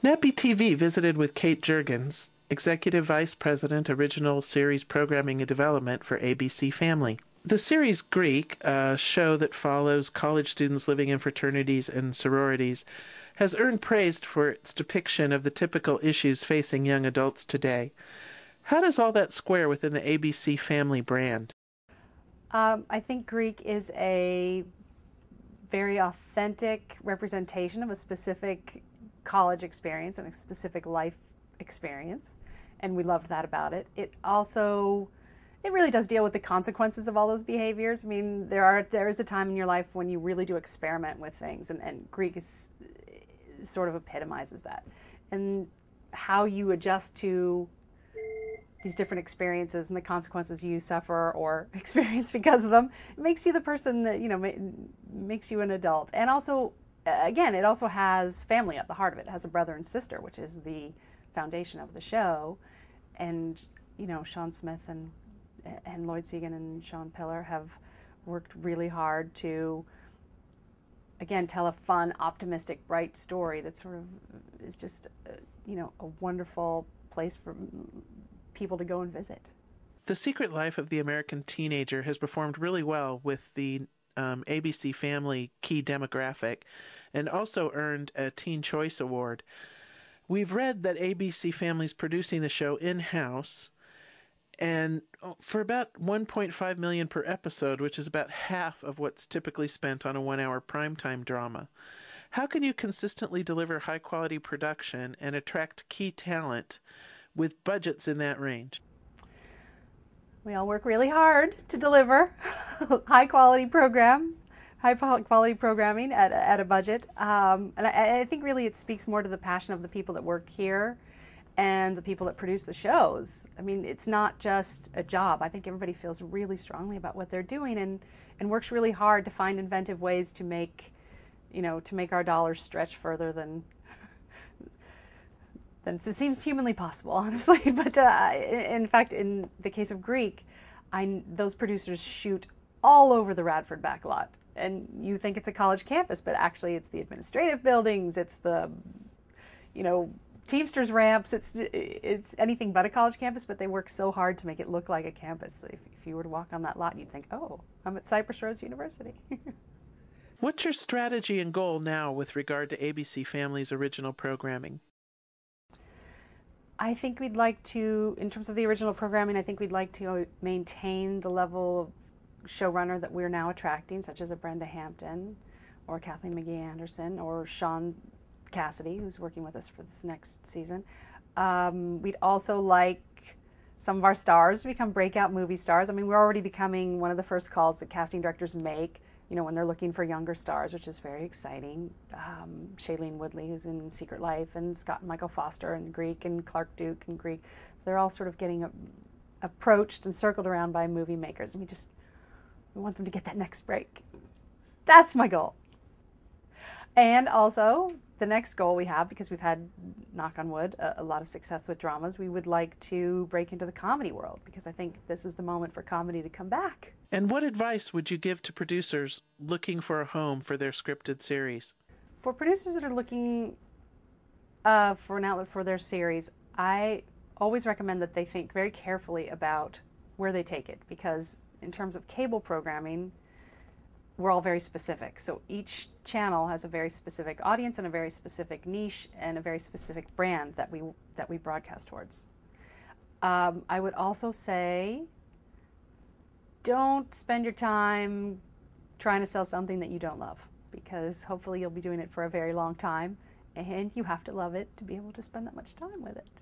NATPEtv visited with Kate Juergens, Executive Vice President, Original Series Programming and Development for ABC Family. The series Greek, a show that follows college students living in fraternities and sororities, has earned praise for its depiction of the typical issues facing young adults today. How does all that square within the ABC Family brand? I think Greek is a very authentic representation of a specific college experience and a specific life experience, and we loved that about it. It really does deal with the consequences of all those behaviors. I mean, there is a time in your life when you really do experiment with things, and Greek sort of epitomizes that, and how you adjust to these different experiences and the consequences you suffer or experience because of them. It makes you the person that, makes you an adult. And also, again, it also has family at the heart of it. It has a brother and sister, which is the foundation of the show. And, Sean Smith and Lloyd Segan and Sean Pillar have worked really hard to, again, tell a fun, optimistic, bright story that sort of is just, a wonderful place for people to go and visit. The Secret Life of the American Teenager has performed really well with the ABC Family key demographic and also earned a Teen Choice Award. We've read that ABC Family's producing the show in-house and for about $1.5 million per episode, which is about half of what's typically spent on a 1-hour primetime drama. How can you consistently deliver high-quality production and attract key talent with budgets in that range? We all work really hard to deliver high quality programming at a budget. And I think really it speaks more to the passion of the people that work here and the people that produce the shows. I mean, it's not just a job. I think everybody feels really strongly about what they're doing and works really hard to find inventive ways to make our dollars stretch further than it seems humanly possible, honestly. But in fact, in the case of Greek, those producers shoot all over the Radford backlot. And you think it's a college campus, but actually it's the administrative buildings, it's the, Teamsters ramps, it's anything but a college campus, but they work so hard to make it look like a campus. If you were to walk on that lot, you'd think, oh, I'm at Cypress Rose University. What's your strategy and goal now with regard to ABC Family's original programming? I think we'd like to, in terms of the original programming, I think we'd like to maintain the level of showrunner that we're now attracting, such as a Brenda Hampton or Kathleen McGee Anderson or Sean Cassidy, who's working with us for this next season. We'd also like some of our stars to become breakout movie stars. I mean, we're already becoming one of the first calls that casting directors make, when they're looking for younger stars, which is very exciting. Shailene Woodley, who's in Secret Life, and Scott and Michael Foster in Greek, and Clark Duke in Greek. They're all sort of getting approached and circled around by movie makers, and we want them to get that next break. That's my goal. And also, the next goal we have, because we've had, knock on wood, a lot of success with dramas, we would like to break into the comedy world, because I think this is the moment for comedy to come back. And what advice would you give to producers looking for a home for their scripted series? For producers that are looking for an outlet for their series, I always recommend that they think very carefully about where they take it, because in terms of cable programming, we're all very specific. So each channel has a very specific audience and a very specific niche and a very specific brand that we broadcast towards. I would also say, don't spend your time trying to sell something that you don't love, because hopefully you'll be doing it for a very long time, and you have to love it to be able to spend that much time with it.